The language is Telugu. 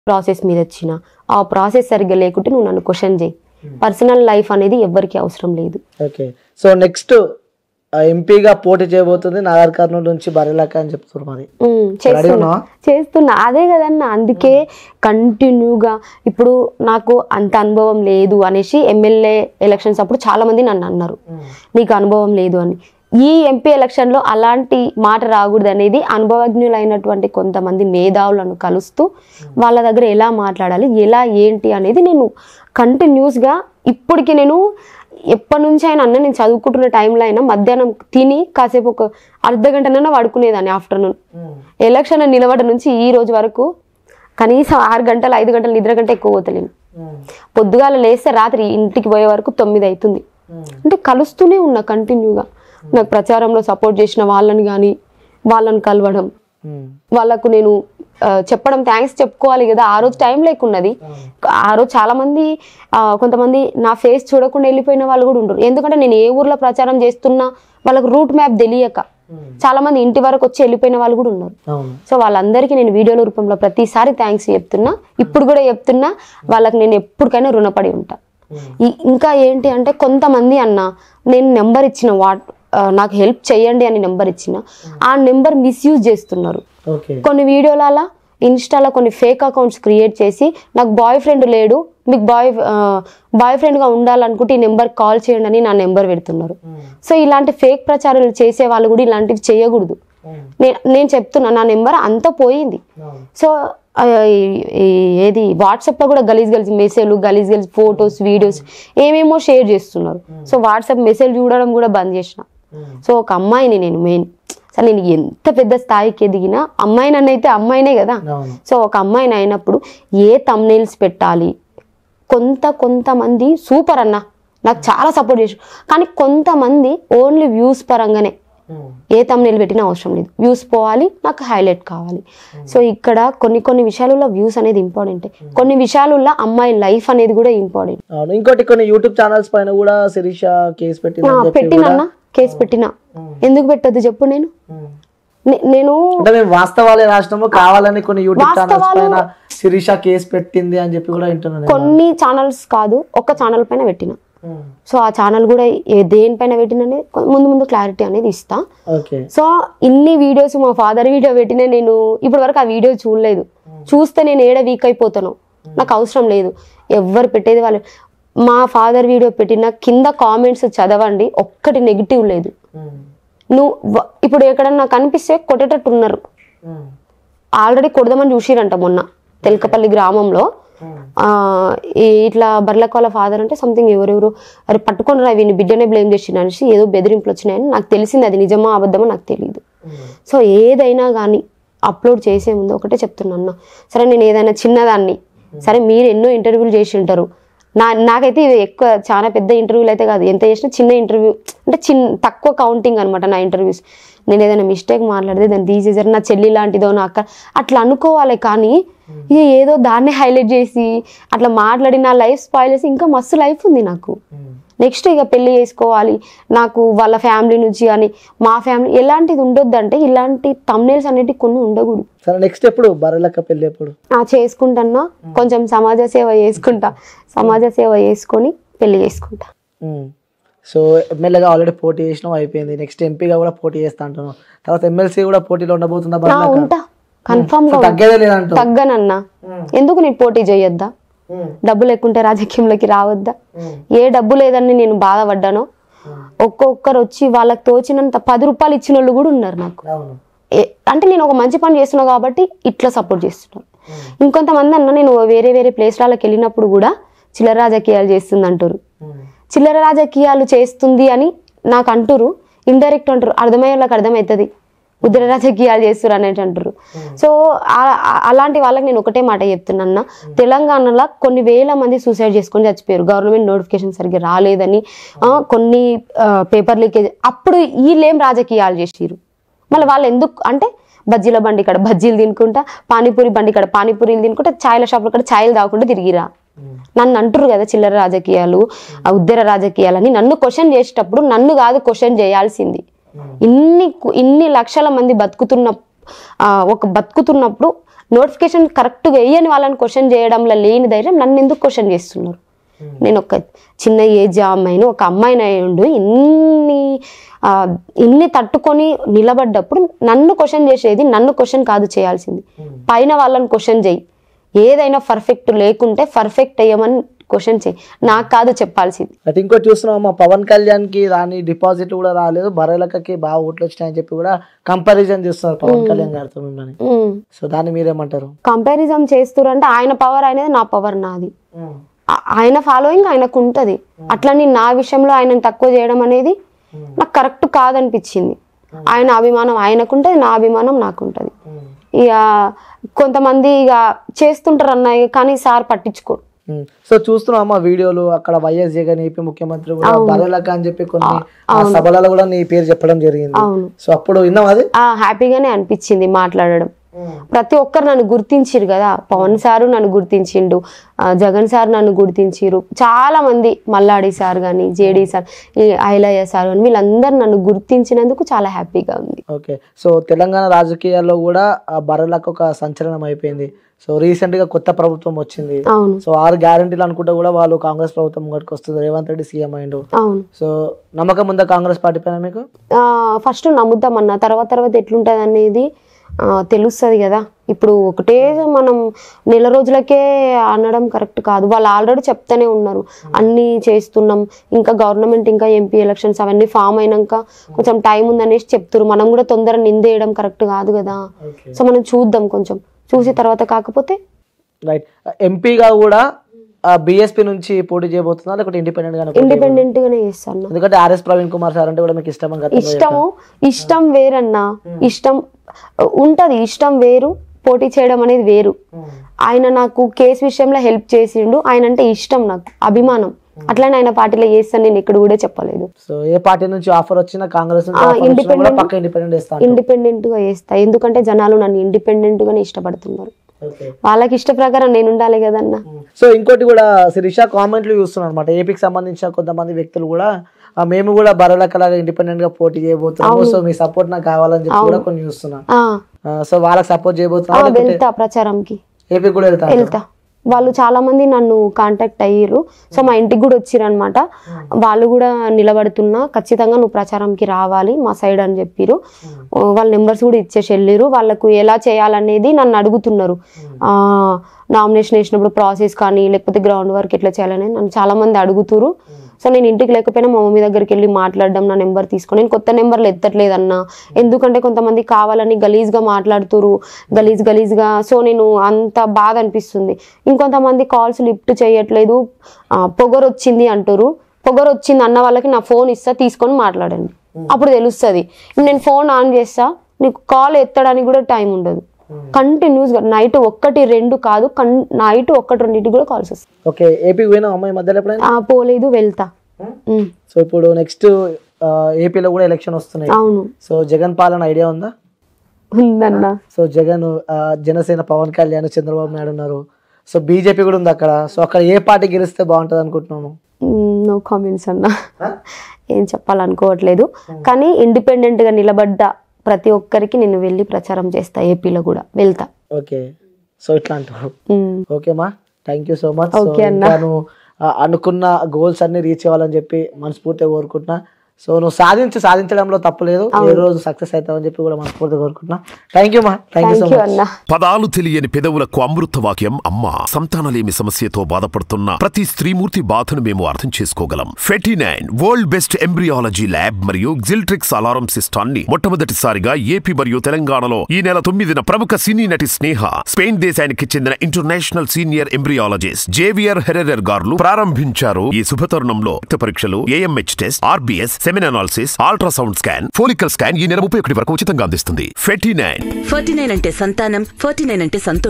ప్రాసెస్ మీద వచ్చిన ఆ ప్రాసెస్ సరిగ్గా లేకుంటే నువ్వు నన్ను క్వశ్చన్ చేయి. పర్సనల్ లైఫ్ అనేది ఎవరికి అవసరం లేదు. ఓకే, సో నెక్స్ట్ ఎంపీగా పోటీ చేయబోతుంది నాగర్ కర్నూలు నుంచి బర్రెలక్క అని చెప్తున్నారు. మరి చేస్తున్నా అదే కదన్నా. అందుకే కంటిన్యూగా ఇప్పుడు నాకు అంత అనుభవం లేదు అనేసి ఎమ్మెల్యే ఎలక్షన్స్ అప్పుడు చాలా మంది నన్ను అన్నారు నీకు అనుభవం లేదు అని. ఈ ఎంపీ ఎలక్షన్లో అలాంటి మాట రాకూడదు అనేది అనుభవజ్ఞులైనటువంటి కొంతమంది మేధావులను కలుస్తూ వాళ్ళ దగ్గర ఎలా మాట్లాడాలి ఎలా ఏంటి అనేది నేను కంటిన్యూస్గా ఇప్పటికి నేను ఎప్పటి నుంచి అయినా అన్న నేను చదువుకుంటున్న టైంలో అయినా మధ్యాహ్నం తిని కాసేపు ఒక అర్ధగంటనైనా పడుకునేదాన్ని. ఆఫ్టర్నూన్ ఎలక్షన్ నిలబడ నుంచి ఈ రోజు వరకు కనీసం 6 గంటలు 5 గంటలు నిద్ర కంటే ఎక్కువ పోతలేను. పొద్దుగాల లేస్తే రాత్రి ఇంటికి పోయే వరకు 9 అవుతుంది. అంటే కలుస్తూనే ఉన్నా కంటిన్యూగా. నాకు ప్రచారంలో సపోర్ట్ చేసిన వాళ్ళని కానీ వాళ్ళని కలవడం వాళ్ళకు నేను చెప్పడం థ్యాంక్స్ చెప్పుకోవాలి కదా. ఆ రోజు టైం లేకున్నది. ఆ రోజు చాలా మంది కొంతమంది నా ఫేస్ చూడకుండా వెళ్ళిపోయిన వాళ్ళు కూడా ఉండరు. ఎందుకంటే నేను ఏ ఊర్లో ప్రచారం చేస్తున్నా వాళ్ళకు రూట్ మ్యాప్ తెలియక చాలా మంది ఇంటి వరకు వచ్చి వెళ్ళిపోయిన వాళ్ళు కూడా ఉన్నారు. సో వాళ్ళందరికీ నేను వీడియోల రూపంలో ప్రతిసారి థ్యాంక్స్ చెప్తున్నా. ఇప్పుడు కూడా చెప్తున్నా. వాళ్ళకి నేను ఎప్పటికైనా రుణపడి ఉంటా. ఇంకా ఏంటి అంటే కొంతమంది అన్న నేను నెంబర్ ఇచ్చిన నాకు హెల్ప్ చేయండి అని నెంబర్ ఇచ్చిన ఆ నెంబర్ మిస్యూజ్ చేస్తున్నారు. కొన్ని వీడియోలలో ఇన్స్టాలో కొన్ని ఫేక్ అకౌంట్స్ క్రియేట్ చేసి నాకు బాయ్ ఫ్రెండ్ లేడు మీకు బాయ్ ఫ్రెండ్గా ఉండాలనుకుంటే ఈ నెంబర్ కాల్ చేయండి అని నా నెంబర్ పెడుతున్నారు. సో ఇలాంటి ఫేక్ ప్రచారాలు చేసే వాళ్ళు కూడా ఇలాంటివి చేయకూడదు. నేను చెప్తున్నా నా నెంబర్ అంతా పోయింది. సో ఏది వాట్సాప్లో కూడా గలీజ్ మెసేజ్లు గలీజ్ ఫొటోస్ వీడియోస్ ఏమేమో షేర్ చేస్తున్నారు. సో వాట్సాప్ మెసేజ్ చూడడం కూడా బంద్ చేసిన. సో ఒక అమ్మాయిని నేను మెయిన్ అసలు నేను ఎంత పెద్ద స్థాయికి ఎదిగినా అమ్మాయిని అయితే అమ్మాయినే కదా. సో ఒక అమ్మాయిని అయినప్పుడు ఏ థంబ్నెయిల్స్ పెట్టాలి కొంతమంది సూపర్ అన్న నాకు చాలా సపోర్ట్ చేశారు. కానీ కొంతమంది ఓన్లీ వ్యూస్ పరంగానే ఏ థంబ్నెయిల్ పెట్టినా అవసరం లేదు వ్యూస్ పోవాలి నాకు హైలైట్ కావాలి. సో ఇక్కడ కొన్ని విషయాలలో వ్యూస్ అనేది ఇంపార్టెంట్. కొన్ని విషయాలలో అమ్మాయి లైఫ్ అనేది కూడా ఇంపార్టెంట్. ఇంకోటి కొన్ని యూట్యూబ్ ఛానల్స్ పైన కూడా శిరీష కేసు పెట్టినా కేసు పెట్టినా ఎందుకు పెట్టొద్దు చెప్పు. నేను వాస్తవాలే రాష్ట్రము కావాలని కొన్ని యూట్యూబ్ ఛానల్స్ పైన శిరీష కేసు పెట్టింది అని చెప్పి కూడా వింటున్నాను. కొన్ని ఛానల్స్ కాదు ఒక ఛానల్ పైన పెట్టినా. సో ఆ ఛానల్ కూడా దేనిపైన పెట్టిననే ముందు క్లారిటీ అనేది ఇస్తా. సో ఇన్ని వీడియోస్ మా ఫాదర్ వీడియో పెట్టినా నేను ఇప్పటి వరకు ఆ వీడియో చూడలేదు. చూస్తే నేను ఏడ వీక్ అయిపోతాను. నాకు అవసరం లేదు. ఎవరు పెట్టేది వాళ్ళు. మా ఫాదర్ వీడియో పెట్టిన కింద కామెంట్స్ చదవండి ఒక్కటి నెగిటివ్ లేదు. నువ్వు ఇప్పుడు ఎక్కడన్నా కనిపిస్తే కొట్టేటట్టు ఉన్నారు. ఆల్రెడీ కొడదామని చూసిరంట మొన్న తెలకపల్లి గ్రామంలో. ఇట్లా బర్లక్ వాళ్ళ ఫాదర్ అంటే సంథింగ్ ఎవరెవరు అరే పట్టుకొని రా వీని బిడ్డనే బ్లేమ్ చేసిన అనేసి ఏదో బెదిరింపులు వచ్చినాయని నాకు తెలిసింది. అది నిజమా అబద్ధమో నాకు తెలియదు. సో ఏదైనా కానీ అప్లోడ్ చేసే ముందు ఒకటే చెప్తున్నా. సరే నేను ఏదైనా చిన్నదాన్ని సరే మీరు ఎన్నో ఇంటర్వ్యూలు చేసి ఉంటారు. నాకైతే ఇది ఎక్కువ చాలా పెద్ద ఇంటర్వ్యూలు అయితే కాదు. ఎంత చేసినా చిన్న ఇంటర్వ్యూ అంటే తక్కువ కౌంటింగ్ అనమాట నా ఇంటర్వ్యూస్. నేను ఏదైనా మిస్టేక్ మాట్లాడితే దాన్ని తీసేసారు నా చెల్లి లాంటిదో నా అక్క అట్లా అనుకోవాలి. కానీ ఏదో దాన్నే హైలైట్ చేసి అట్లా మాట్లాడి నా లైఫ్ స్పాయిల్ చేసి ఇంకా మస్తు లైఫ్ ఉంది నాకు. నెక్స్ట్ ఇక పెళ్లి చేసుకోవాలి నాకు వాళ్ళ ఫ్యామిలీ నుంచి కానీ మా ఫ్యామిలీ ఎలాంటిది ఉండొద్దు. అంటే ఇలాంటి థంబ్నెయిల్స్ అనేటివి కొన్ని ఉండకూడదు. నెక్స్ట్ ఎప్పుడు బర్రెలక్క పెళ్లి ఎప్పుడు చేసుకుంటున్నా కొంచెం సమాజ సేవ చేసుకుంటా. సమాజ సేవ చేసుకొని పెళ్లి చేసుకుంటా. సో ఎమ్మెల్యేగా ఆల్రెడీ పోటీ చేసినావు అయిపోయింది. నెక్స్ట్ ఎంపీగా కూడా పోటీ చేస్తా అంటున్నావు. తర్వాత ఎమ్మెల్సీ కూడా పోటీలో ఉండబోతుందా? ఉంటా కన్ఫర్మ్ గా. తగ్గనన్నా ఎందుకు నేను పోటీ చేయొద్దా? డబ్బు లేకుంటే రాజకీయంలోకి రావద్దా? ఏ డబ్బు లేదని నేను బాధపడ్డానో ఒక్కొక్కరు వచ్చి వాళ్ళకి తోచినంత 10 రూపాయలు ఇచ్చిన వాళ్ళు కూడా ఉన్నారు నాకు. అంటే నేను ఒక మంచి పని చేస్తున్నా కాబట్టి ఇట్లా సపోర్ట్ చేస్తున్నారు. ఇంకొంతమంది అన్న నేను వేరే ప్లేస్లకి వెళ్ళినప్పుడు కూడా చిల్లర రాజకీయాలు చేస్తుంది అంటారు. చిల్లర రాజకీయాలు చేస్తుంది అని నాకు అంటారు. ఇండైరెక్ట్ అంటారు. అర్థమయ్యే వాళ్ళకి అర్థమవుతుంది ఉద్ర రాజకీయాలు చేస్తారు అనేసి అంటారు. సో అలాంటి వాళ్ళకి నేను ఒకటే మాట చెప్తున్నా. తెలంగాణలో కొన్ని వేల మంది సూసైడ్ చేసుకొని చచ్చిపోయారు. గవర్నమెంట్ నోటిఫికేషన్ సరిగ్గా రాలేదని కొన్ని పేపర్ లీకేజ్. అప్పుడు వీళ్ళేం రాజకీయాలు చేసిరు. మళ్ళీ వాళ్ళు ఎందుకు అంటే బజ్జీల బండి కాడ బజ్జీలు తినుకుంటా పానీపూరి బండి కాడ పానీపూరీలు తినుకుంటా ఛాయల షాపుల కాడ ఛాయలు తాగకుండా తిరిగిరా. నన్ను అంటారు కదా చిల్లర రాజకీయాలు ఉద్ర రాజకీయాలు అని. నన్ను క్వశ్చన్ చేసేటప్పుడు నన్ను కాదు క్వశ్చన్ చేయాల్సింది. ఇన్ని లక్షల మంది బతుకుతున్నప్పుడు నోటిఫికేషన్ కరెక్ట్ వేయని వాళ్ళని క్వశ్చన్ చేయడంలో లేని ధైర్యం నన్ను ఎందుకు క్వశ్చన్ చేస్తున్నారు? నేను ఒక చిన్న ఏజ్ అమ్మాయిని, ఒక అమ్మాయిని అయ్యుండు ఇన్ని తట్టుకొని నిలబడ్డప్పుడు నన్ను క్వశ్చన్ చేసేది, నన్ను క్వశ్చన్ కాదు చేయాల్సింది, పైన వాళ్ళని క్వశ్చన్ చేయి. ఏదైనా పర్ఫెక్ట్ లేకుంటే పర్ఫెక్ట్ అయ్యమని క్వశ్చన్ చేయి, నాకు కాదు చెప్పాల్సింది. అయితే ఇంకోటి చూస్తున్నాం, పవన్ కళ్యాణ్ కి రాని డిపాజిట్ కూడా రాలేదు, బర్రెలకి బాగా ఓట్లు వచ్చినాయని చెప్పి కూడా కంపారిజన్ చేస్తున్నారు పవన్ కళ్యాణ్ గారితో మిమ్మల్ని. సో దాన్ని మీరేమంటారు? కంపారిజన్ చేస్తున్నారు అంటే ఆయన పవర్ అనేది, నా పవర్ నాది. ఆయన ఫాలోయింగ్ ఆయనకు ఉంటది, అట్లని నా విషయంలో ఆయనను తక్కువ చేయడం అనేది నాకు కరెక్ట్ కాదనిపించింది. ఆయన అభిమానం ఆయనకుంటది, నా అభిమానం నాకుంటది. ఇక కొంతమంది ఇక చేస్తుంటారు అన్నయ్య, కానీ సార్ పట్టించుకోడు. సో చూస్తున్నామా వీడియోలు, అక్కడ వైఎస్ జగన్ ఏపీ ముఖ్యమంత్రి కూడా బర్రెలక అని చెప్పి కొన్ని సభలలో కూడా నీ పేరు చెప్పడం జరిగింది. సో అప్పుడు విన్నాం, అది హ్యాపీగానే అనిపించింది మాట్లాడడం. ప్రతి ఒక్కరు నన్ను గుర్తించిరు కదా, పవన్ సారు నన్ను గుర్తించిండు, జగన్ సార్ నన్ను గుర్తించిరు, చాలా మంది మల్లాడి సార్ కానీ, జేడీ సార్, ఈ ఐలయ్య సార్ కానీ, వీళ్ళందరూ నన్ను గుర్తించినందుకు చాలా హ్యాపీగా ఉంది. ఓకే. సో తెలంగాణ రాజకీయాల్లో కూడా బర్రెలకు ఒక సంచలనం అయిపోయింది. సో రీసెంట్ గా కొత్త ప్రభుత్వం వచ్చింది. సో 6 గ్యారెంటీలు అనుకుంటా కూడా వాళ్ళు కాంగ్రెస్ ప్రభుత్వం ముంగటికి వస్తుంది, రేవంత్ రెడ్డి సీఎం అయిండు. సో నమ్మకం ఉందా కాంగ్రెస్ పార్టీ పైన మీకు? ఫస్ట్ నమ్ముద్దామన్నా, తర్వాత ఎట్లుంటది అనేది తెలుస్తుంది కదా. ఇప్పుడు ఒకటే మనం నెల రోజులకే అనడం కరెక్ట్ కాదు. వాళ్ళు ఆల్రెడీ చెప్తానే ఉన్నారు అన్నీ చేస్తున్నాం, ఇంకా గవర్నమెంట్ ఇంకా ఎంపీ ఎలక్షన్స్ అవన్నీ ఫామ్ అయినాక కొంచెం టైం ఉందనేసి చెప్తారు. మనం కూడా తొందర నిందేయడం కరెక్ట్ కాదు కదా. సో మనం చూద్దాం, కొంచెం చూసి తర్వాత కాకపోతే. రైట్. ఎంపీగా కూడా బీఎస్పీ నుంచి పోటీ చేయబోతున్నా లేకపోతే ఇండిపెండెంట్ గానే చేస్తాను? ఎందుకంటే ఆర్ఎస్ ప్రవీణ్ కుమార్ సార్ అంటే కూడా మీకు ఇష్టం వేరన్నా, ఇష్టం ఉంటది, ఇష్టం వేరు, పోటీ చేయడం అనేది వేరు. ఆయన నాకు కేసు విషయంలో హెల్ప్ చేసిండు, ఆయన అంటే ఇష్టం, నాకు అభిమానం. అట్లానే ఆయన పార్టీలో చేస్తాను, నేను ఇక్కడ కూడా చెప్పలేదు. సో ఏ పార్టీ నుంచి ఆఫర్ వచ్చినా కాంగ్రెస్ ఇండిపెండెంట్ గా చేస్తా, ఎందుకంటే జనాలు నన్ను ఇండిపెండెంట్ గానే ఇష్టపడుతున్నారు. వాళ్ళకి ఇష్ట ప్రకారం నేను ఉండాలి కదన్నా. సో ఇంకోటి కూడా శిరీష కామెంట్లు చూస్తున్నాను అనమాట, ఏపీకి సంబంధించిన కొంతమంది వ్యక్తులు కూడా మేము కూడా బర్రెలకలాగా ఇండిపెండెంట్ గా పోటీ చేయబోతున్నాము, సో మీ సపోర్ట్ నాకు కావాలని చెప్పి కూడా కొన్ని చూస్తున్నా. సో వాళ్ళకి సపోర్ట్ చేయబోతున్నా, వెళ్తా ప్రచారంకి, ఏపీ కూడా వెళ్తా. వాళ్ళు చాలా మంది నన్ను కాంటాక్ట్ అయ్యారు. సో మా ఇంటికి కూడా వచ్చిర్రు అనమాట. వాళ్ళు కూడా నిలబడుతున్నా, ఖచ్చితంగా నువ్వు ప్రచారంకి రావాలి మా సైడ్ అని చెప్పిరు. వాళ్ళ నెంబర్స్ కూడా ఇచ్చేసి వెళ్ళిరు. వాళ్ళకు ఎలా చేయాలనేది నన్ను అడుగుతున్నారు. నామినేషన్ వేసినప్పుడు ప్రాసెస్ కానీ, లేకపోతే గ్రౌండ్ వర్క్ ఎట్లా చేయాలనేది నన్ను చాలా మంది అడుగుతురు. సో నేను ఇంటికి లేకపోయినా మా మమ్మీ దగ్గరికి వెళ్ళి మాట్లాడడం, నా నెంబర్ తీసుకొని, నేను కొత్త నెంబర్లు ఎత్తట్లేదన్నా, ఎందుకంటే కొంతమంది కావాలని గలీజ్గా మాట్లాడుతురు, గలీజ్గా. సో నేను అంత బాధ అనిపిస్తుంది. ఇంకొంతమంది కాల్స్ లిఫ్ట్ చేయట్లేదు, పొగరు వచ్చింది అంటారు. పొగరు వచ్చింది అన్న వాళ్ళకి నా ఫోన్ ఇస్తా, తీసుకొని మాట్లాడండి, అప్పుడు తెలుస్తుంది. నేను ఫోన్ ఆన్ చేస్తా, నీకు కాల్ ఎత్తడానికి కూడా టైం ఉండదు. కంటిన్యూస్గా నైట్ 1-2 కాదు, నైట్ 1-2 కూడా కాల్స్ వస్తాయి. ఓకే. ఏపీకి పోయినా అమ్మాయి మధ్యలో ఎప్పుడైనా? పోలేదు, వెళ్తా. సో ఇప్పుడు నెక్స్ట్ ఏపీలో కూడా ఎలక్షన్ వస్తున్నాయి. అవును. సో జగన్ పాలన ఐడియా ఉందా? ఉందన్న. సో జగన్, జనసేన పవన్ కళ్యాణ్, చంద్రబాబు నాయుడు ఉన్నారు. సో బీజేపీ కూడా ఉంది అక్కడ. సో అక్కడ ఏ పార్టీ గెలిస్తే బాగుంటుంది అనుకుంటున్నాను? నో కామెంట్స్ అన్న, ఏం చెప్పాలనుకోవట్లేదు. కానీ ఇండిపెండెంట్ గా నిలబడ్డ ప్రతి ఒక్కరికి నేను వెళ్ళి ప్రచారం చేస్తా, ఏపీలో కూడా వెళ్తా. ఓకే. సో ఇట్లా అంటారు. ఓకే మా, థ్యాంక్ యూ సో మచ్. నేను అనుకున్న గోల్స్ అన్ని రీచ్ అవ్వాలని చెప్పి మనస్ఫూర్తిగా కోరుకుంటున్నా. సో నువ్వు సాధించడంలో తప్పలేదు, ఏ రోజు సక్సెస్ అవుతావని చెప్పి కూడా మనస్ఫూర్తిగా కోరుకుంటున్నా. థ్యాంక్ యూ మా, థ్యాంక్ యూ సో మచ్. పదాలు తెలియని పెదవులకు అమృత వాక్యం అమ్మ. సంతానలేమి సమస్యతో బాధపడుతున్న ప్రతి స్త్రీమూర్తి బాధను మేము అర్థం చేసుకోగలం. Fertinine world best embryology lab మరియు జిల్ట్రిక్స్ అలారం సిస్టాన్ని మొట్టమొదటిసారిగా ఏపీ మరియు తెలంగాణలో ఈ నెల 9న ప్రముఖ సినీ నటి స్నేహ, స్పెయిన్ దేశానికి చెందిన international senior embryologist Javier Herrera గారు ప్రారంభించారు. ఈ శుభతరుణంలో రక్త పరీక్షలు, AMH test, RBS, semen analysis, ultrasound scan, follicle scan ఈ నెల 31 వరకు ఉచితంగా అందిస్తుంది. 49 అంటే సంతానం, 49 అంటే సంతోషం.